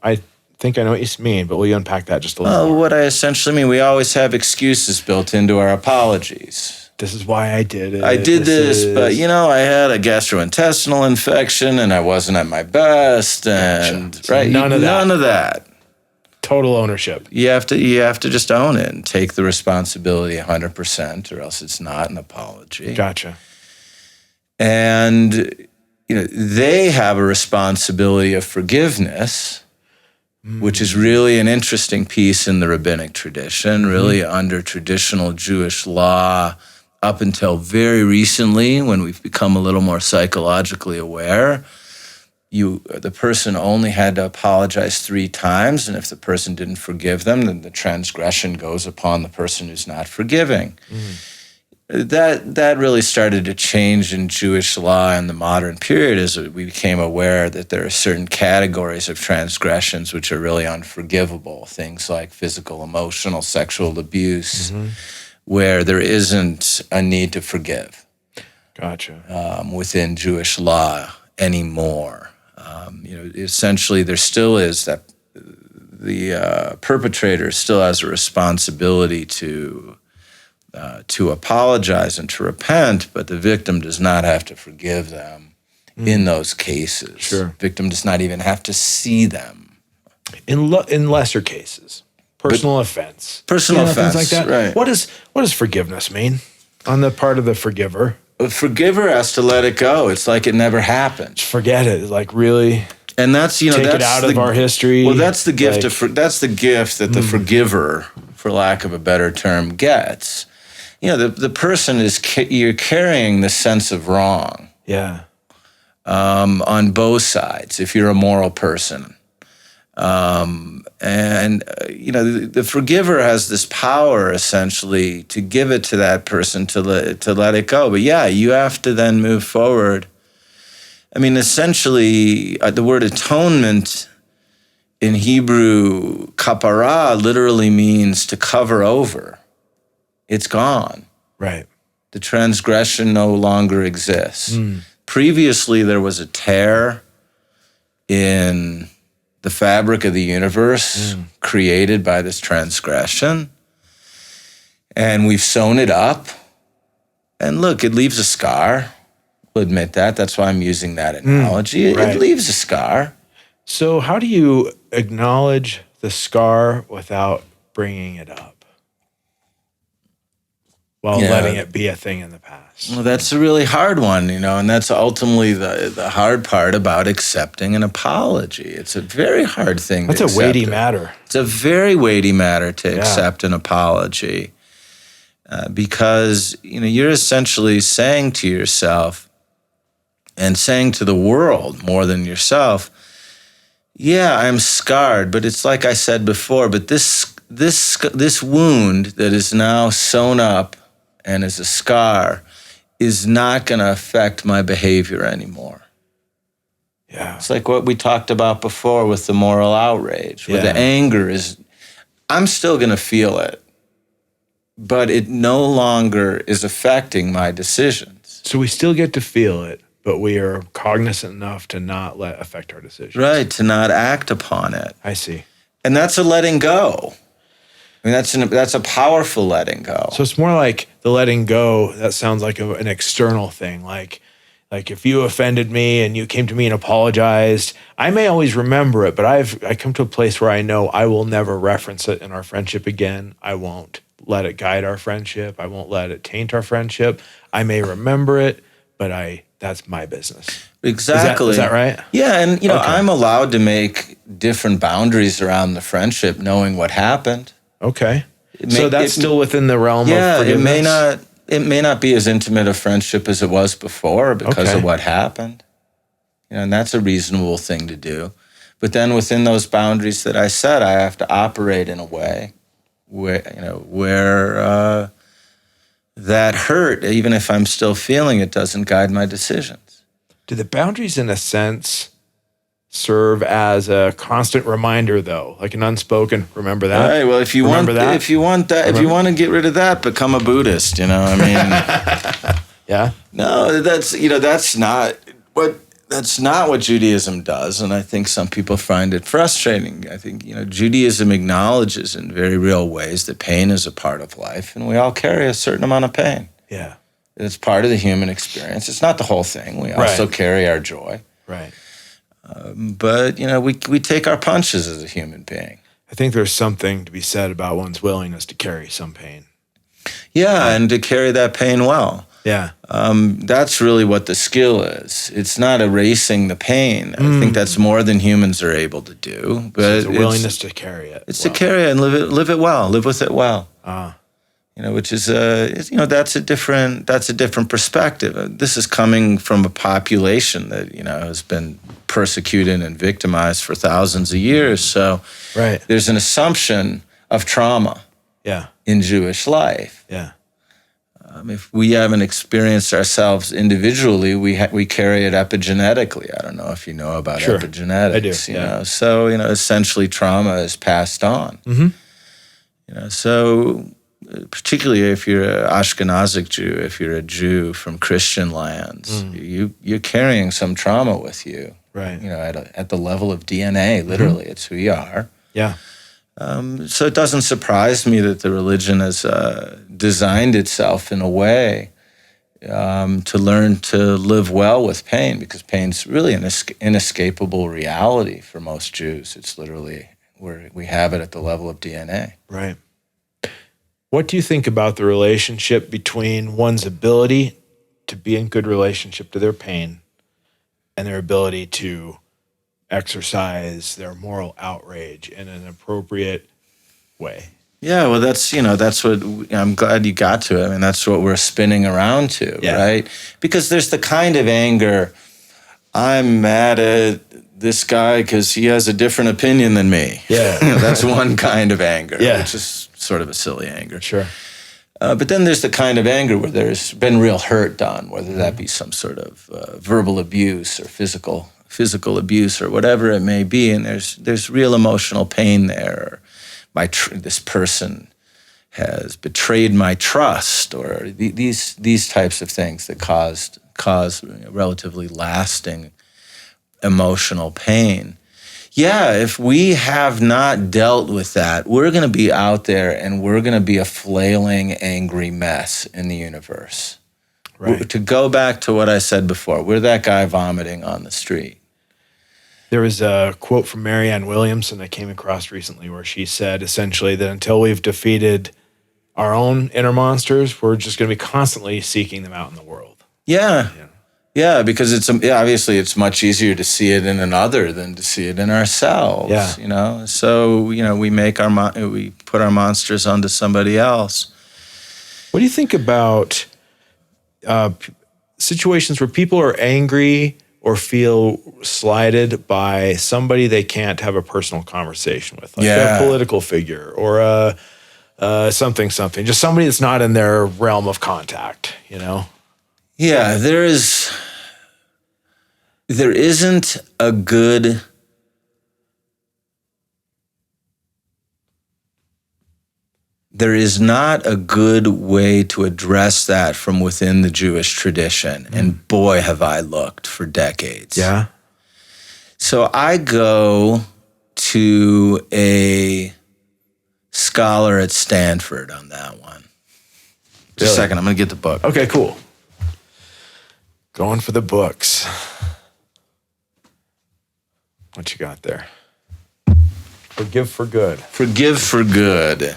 Speaker 1: I think I know what you mean, but will you unpack that just a little more?
Speaker 2: What I essentially mean, we always have excuses built into our apologies.
Speaker 1: This is why I did it.
Speaker 2: I did this, but I had a gastrointestinal infection and I wasn't at my best, and
Speaker 1: gotcha. So none of that. total ownership.
Speaker 2: You have to just own it and take the responsibility 100%, or else it's not an apology.
Speaker 1: Gotcha.
Speaker 2: And they have a responsibility of forgiveness, which is really an interesting piece in the rabbinic tradition, really under traditional Jewish law up until very recently, when we've become a little more psychologically aware. The person only had to apologize 3 times, and if the person didn't forgive them, then the transgression goes upon the person who's not forgiving. That really started to change in Jewish law in the modern period as we became aware that there are certain categories of transgressions which are really unforgivable, things like physical, emotional, sexual abuse, where there isn't a need to forgive.
Speaker 1: Gotcha.
Speaker 2: Within Jewish law anymore. Essentially there still is that the perpetrator still has a responsibility to apologize and to repent, but the victim does not have to forgive them in those cases.
Speaker 1: Sure.
Speaker 2: Victim does not even have to see them.
Speaker 1: In lesser cases, personal offense,
Speaker 2: things
Speaker 1: like that.
Speaker 2: Right?
Speaker 1: What does forgiveness mean on the part of the forgiver?
Speaker 2: The forgiver has to let it go. It's like it never happened.
Speaker 1: Just forget it. Like really.
Speaker 2: And that's
Speaker 1: take
Speaker 2: that's
Speaker 1: it out of our history.
Speaker 2: Well, that's the gift that's the gift that the forgiver, for lack of a better term, gets. The person you're carrying the sense of wrong.
Speaker 1: Yeah.
Speaker 2: On both sides, if you're a moral person. The forgiver has this power, essentially, to give it to that person to let it go. But yeah, you have to then move forward. I mean, essentially, the word atonement in Hebrew, kapara, literally means to cover over. It's gone.
Speaker 1: Right.
Speaker 2: The transgression no longer exists. Previously, there was a tear in the fabric of the universe created by this transgression. And we've sewn it up. And look, it leaves a scar. We'll admit that. That's why I'm using that analogy.
Speaker 1: Right.
Speaker 2: It leaves a scar.
Speaker 1: So how do you acknowledge the scar without bringing it up? While letting it be a thing in the past.
Speaker 2: Well, that's a really hard one, and that's ultimately the hard part about accepting an apology. It's a very hard thing to accept.
Speaker 1: That's a weighty matter.
Speaker 2: It's a very weighty matter to accept an apology because, you're essentially saying to yourself and saying to the world more than yourself, yeah, I'm scarred, but it's like I said before, but this wound that is now sewn up and is a scar is not going to affect my behavior anymore.
Speaker 1: Yeah.
Speaker 2: It's like what we talked about before with the moral outrage, where the anger is, I'm still going to feel it, but it no longer is affecting my decisions.
Speaker 1: So we still get to feel it, but we are cognizant enough to not let it affect our decisions.
Speaker 2: Right, to not act upon it.
Speaker 1: I see.
Speaker 2: And that's a letting go. I mean, that's a powerful letting go.
Speaker 1: So it's more like the letting go, that sounds like an external thing. Like if you offended me and you came to me and apologized, I may always remember it, but I come to a place where I know I will never reference it in our friendship again. I won't let it guide our friendship. I won't let it taint our friendship. I may remember it, but that's my business.
Speaker 2: Exactly.
Speaker 1: Is that right?
Speaker 2: Yeah, and I'm allowed to make different boundaries around the friendship, knowing what happened.
Speaker 1: Okay. So that's still within the realm of forgiveness?
Speaker 2: It may not be as intimate a friendship as it was before because of what happened. And that's a reasonable thing to do. But then within those boundaries that I set, I have to operate in a way where that hurt, even if I'm still feeling it, doesn't guide my decisions.
Speaker 1: Do the boundaries, in a sense, serve as a constant reminder, though, like an unspoken? Remember that.
Speaker 2: All right. Well, if you want to get rid of that, become a Buddhist. I mean,
Speaker 1: yeah.
Speaker 2: No, that's not what Judaism does, and I think some people find it frustrating. I think Judaism acknowledges in very real ways that pain is a part of life, and we all carry a certain amount of pain.
Speaker 1: Yeah.
Speaker 2: It's part of the human experience. It's not the whole thing. We also carry our joy.
Speaker 1: Right.
Speaker 2: But we take our punches as a human being.
Speaker 1: I think there's something to be said about one's willingness to carry some pain.
Speaker 2: Yeah, and to carry that pain well.
Speaker 1: Yeah.
Speaker 2: That's really what the skill is. It's not erasing the pain. I think that's more than humans are able to do. But
Speaker 1: So it's a willingness to carry it.
Speaker 2: It's to carry it and live it well, live with it well. Which is that's a different perspective. This is coming from a population that has been persecuted and victimized for thousands of years. So there's an assumption of trauma in Jewish life.
Speaker 1: Yeah.
Speaker 2: If we haven't experienced ourselves individually, we carry it epigenetically. I don't know if you know about epigenetics.
Speaker 1: I do.
Speaker 2: You know, so essentially trauma is passed on. So particularly if you're an Ashkenazic Jew, if you're a Jew from Christian lands, you're carrying some trauma with you.
Speaker 1: Right.
Speaker 2: At the level of DNA. Literally, it's who you are.
Speaker 1: Yeah.
Speaker 2: So it doesn't surprise me that the religion has designed itself in a way to learn to live well with pain, because pain's really an inescapable reality for most Jews. It's literally where we have it at the level of DNA.
Speaker 1: Right. What do you think about the relationship between one's ability to be in good relationship to their pain and their ability to exercise their moral outrage in an appropriate way?
Speaker 2: Yeah, well, that's what I'm glad you got to it. I mean, that's what we're spinning around to, right? Because there's the kind of anger, I'm mad at this guy because he has a different opinion than me.
Speaker 1: Yeah.
Speaker 2: That's one kind of anger, which is sort of a silly anger.
Speaker 1: Sure.
Speaker 2: But then there's the kind of anger where there's been real hurt done, whether that be some sort of verbal abuse or physical abuse or whatever it may be, and there's real emotional pain there. This person has betrayed my trust, or these types of things that cause relatively lasting emotional pain. Yeah, if we have not dealt with that, we're going to be out there and we're going to be a flailing, angry mess in the universe. Right. To go back to what I said before, we're that guy vomiting on the street.
Speaker 1: There was a quote from Marianne Williamson I came across recently where she said essentially that until we've defeated our own inner monsters, we're just going to be constantly seeking them out in the world.
Speaker 2: Yeah. Yeah, because obviously it's much easier to see it in another than to see it in ourselves.
Speaker 1: Yeah.
Speaker 2: So we put our monsters onto somebody else.
Speaker 1: What do you think about situations where people are angry or feel slighted by somebody they can't have a personal conversation with, like a political figure or something, just somebody that's not in their realm of contact, Yeah,
Speaker 2: there isn't a good there is not a good way to address that from within the Jewish tradition. And boy, have I looked for decades.
Speaker 1: Yeah.
Speaker 2: So I go to a scholar at Stanford on that one. Just a second, I'm going to get the book.
Speaker 1: Okay, cool. Going for the books. What you got there? Forgive for Good.
Speaker 2: Forgive for Good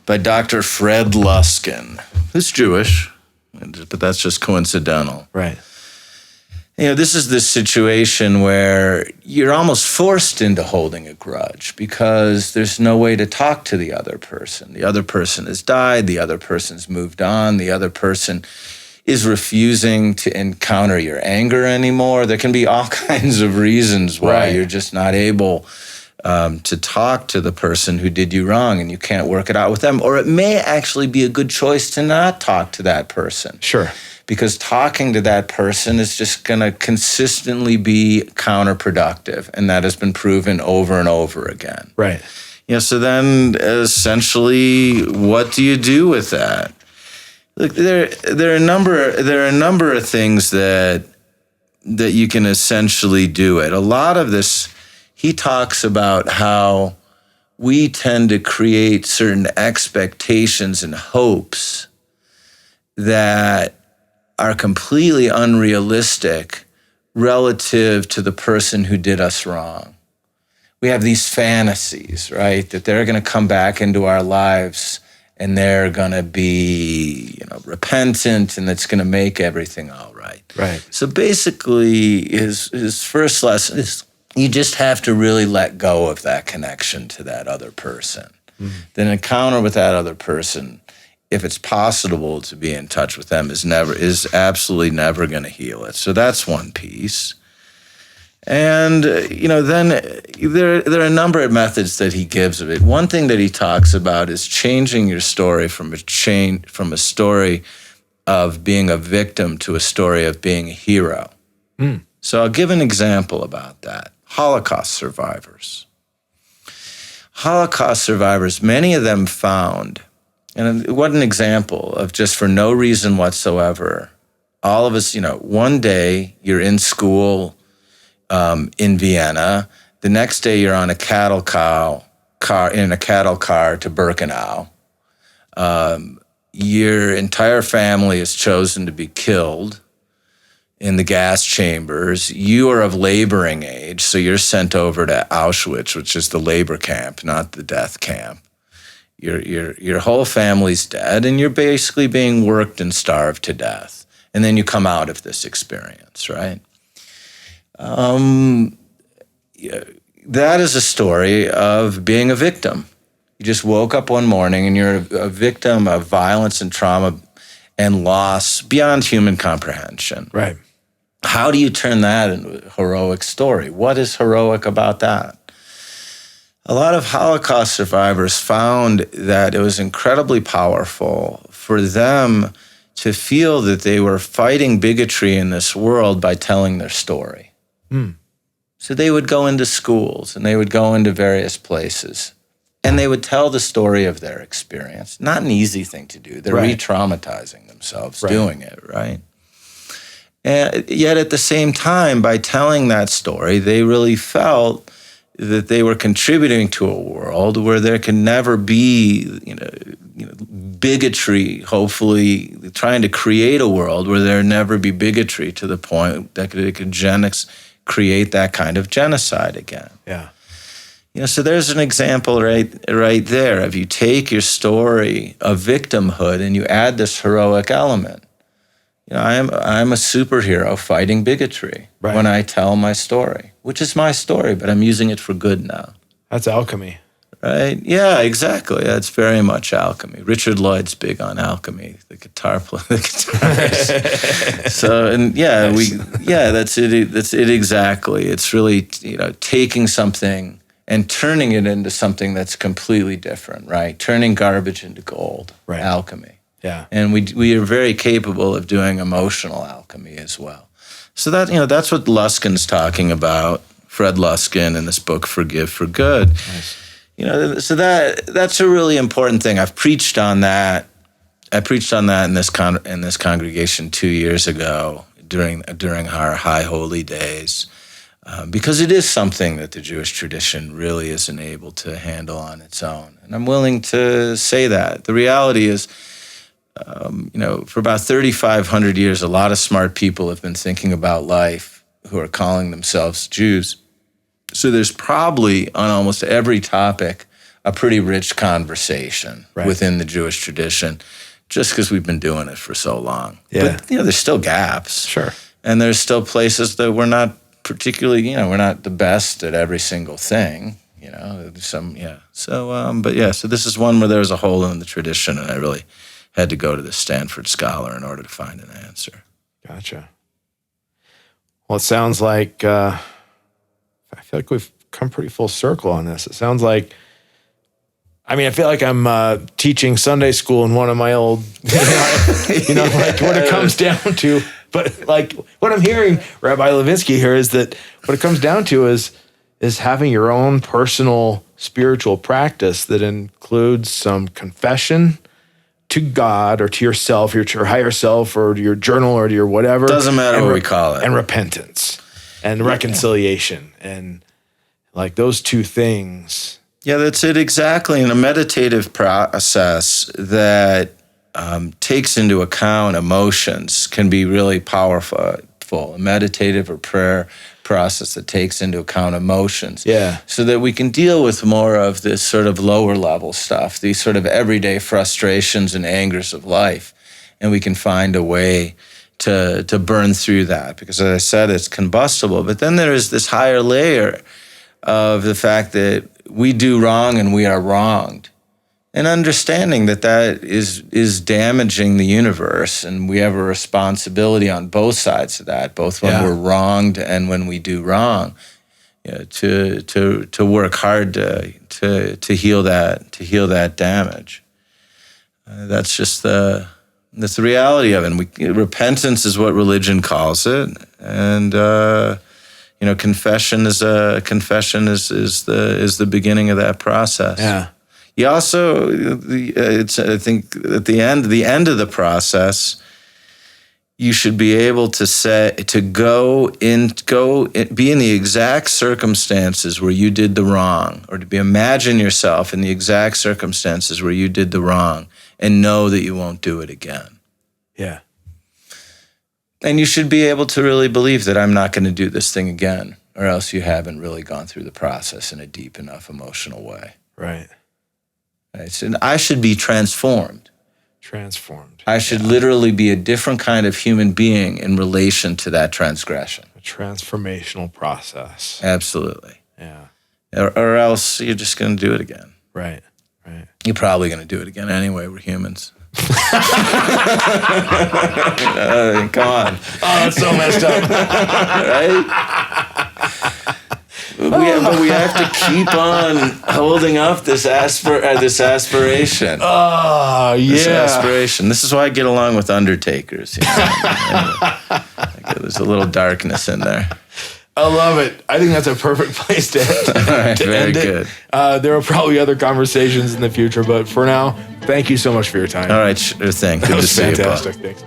Speaker 2: by Dr. Fred Luskin, who's Jewish, but that's just coincidental.
Speaker 1: Right.
Speaker 2: This is this situation where you're almost forced into holding a grudge because there's no way to talk to the other person. The other person has died. The other person's moved on. The other person is refusing to encounter your anger anymore. There can be all kinds of reasons why you're just not able to talk to the person who did you wrong and you can't work it out with them. Or it may actually be a good choice to not talk to that person.
Speaker 1: Sure.
Speaker 2: Because talking to that person is just going to consistently be counterproductive. And that has been proven over and over again.
Speaker 1: Right.
Speaker 2: So then essentially, what do you do with that? Look, there are a number of things that you can essentially do it. A lot of this, he talks about how we tend to create certain expectations and hopes that are completely unrealistic relative to the person who did us wrong. we have these fantasies, right? That they're going to come back into our lives and they're going to be, repentant, and it's going to make everything all right.
Speaker 1: Right.
Speaker 2: So basically, his first lesson is you just have to really let go of that connection to that other person. The encounter with that other person, if it's possible to be in touch with them, is absolutely never going to heal it. So that's one piece. And, then there are a number of methods that he gives of it. One thing that he talks about is changing your story from a story of being a victim to a story of being a hero. So I'll give an example about that. Holocaust survivors. Holocaust survivors, many of them found, and what an example of just for no reason whatsoever, all of us, one day you're in school in Vienna, the next day you're on a cattle car to Birkenau. Your entire family is chosen to be killed in the gas chambers. You are of laboring age, so you're sent over to Auschwitz, which is the labor camp, not the death camp. Your whole family's dead, and you're basically being worked and starved to death. And then you come out of this experience, right? That is a story of being a victim. You just woke up one morning and you're a victim of violence and trauma and loss beyond human comprehension.
Speaker 1: Right.
Speaker 2: How do you turn that into a heroic story? What is heroic about that? A lot of Holocaust survivors found that it was incredibly powerful for them to feel that they were fighting bigotry in this world by telling their story. So they would go into schools and they would go into various places and they would tell the story of their experience. Not an easy thing to do. They're re-traumatizing themselves doing it, right? And yet at the same time, by telling that story, they really felt that they were contributing to a world where there can never be, bigotry, hopefully trying to create a world where there never be bigotry to the point that it could create that kind of genocide again.
Speaker 1: Yeah.
Speaker 2: So there's an example right there of you take your story of victimhood and you add this heroic element. I'm a superhero fighting bigotry when I tell my story, which is my story, but I'm using it for good now.
Speaker 1: That's alchemy.
Speaker 2: Right? Yeah, exactly. That's very much alchemy. Richard Lloyd's big on alchemy, the guitarist. So, and that's it. That's it exactly. It's really, taking something and turning it into something that's completely different, right? Turning garbage into gold. Right. Alchemy.
Speaker 1: Yeah.
Speaker 2: And we are very capable of doing emotional alchemy as well. So that's what Luskin's talking about, Fred Luskin, in this book, Forgive for Good.
Speaker 1: Nice.
Speaker 2: So that's a really important thing. I've preached on that. I preached on that in this congregation 2 years ago during our High Holy Days, because it is something that the Jewish tradition really isn't able to handle on its own. And I'm willing to say that. The reality is, for about 3,500 years, a lot of smart people have been thinking about life who are calling themselves Jews. So there's probably, on almost every topic, a pretty rich conversation within the Jewish tradition, just because we've been doing it for so long. Yeah. But, there's still gaps.
Speaker 1: Sure.
Speaker 2: And there's still places that we're not particularly, we're not the best at every single thing, So, so this is one where there's a hole in the tradition, and I really had to go to the Stanford Scholar in order to find an answer.
Speaker 1: Gotcha. Well, it sounds like, I feel like we've come pretty full circle on this. It sounds like, I feel like I'm teaching Sunday school in one of my old, like what it comes down to. But like what I'm hearing, Rabbi Levinsky here, is that what it comes down to is having your own personal spiritual practice that includes some confession to God or to yourself, or to your higher self, or to your journal, or to your whatever.
Speaker 2: Doesn't matter what we call it.
Speaker 1: And repentance and reconciliation, and like those two things.
Speaker 2: Yeah, that's it exactly. And a meditative process that takes into account emotions can be really powerful. A meditative or process that takes into account emotions.
Speaker 1: Yeah.
Speaker 2: So that we can deal with more of this sort of lower level stuff, these sort of everyday frustrations and angers of life. And we can find a way to burn through that. Because as I said, it's combustible. But then there is this higher layer of the fact that we do wrong and we are wronged. And understanding that that is damaging the universe, and we have a responsibility on both sides of that, both when we're wronged and when we do wrong, to work hard to heal that damage. That's just the reality of it. And repentance is what religion calls it, and confession is the beginning of that process.
Speaker 1: Yeah.
Speaker 2: You also, I think at the end of the process, you should be able to be in the exact circumstances where you did the wrong, or to imagine yourself in the exact circumstances where you did the wrong, and know that you won't do it again.
Speaker 1: Yeah.
Speaker 2: And you should be able to really believe that I'm not going to do this thing again, or else you haven't really gone through the process in a deep enough emotional way.
Speaker 1: Right.
Speaker 2: Right. So I should be transformed.
Speaker 1: I
Speaker 2: should literally be a different kind of human being in relation to that transgression.
Speaker 1: A transformational process.
Speaker 2: Absolutely.
Speaker 1: Yeah.
Speaker 2: Or else you're just going to do it again.
Speaker 1: Right.
Speaker 2: You're probably going to do it again anyway. We're humans. Come on.
Speaker 1: Oh, that's so messed up.
Speaker 2: Right? But we have to keep on holding up this aspiration.
Speaker 1: Oh, yeah.
Speaker 2: This aspiration. This is why I get along with undertakers. There's a little darkness in there.
Speaker 1: I love it. I think that's a perfect place to end,
Speaker 2: All right, very good.
Speaker 1: There are probably other conversations in the future, but for now, thank you so much for your time.
Speaker 2: All right, sure thing. Good
Speaker 1: That
Speaker 2: to
Speaker 1: was
Speaker 2: see you, Bob.
Speaker 1: fantastic. Thanks.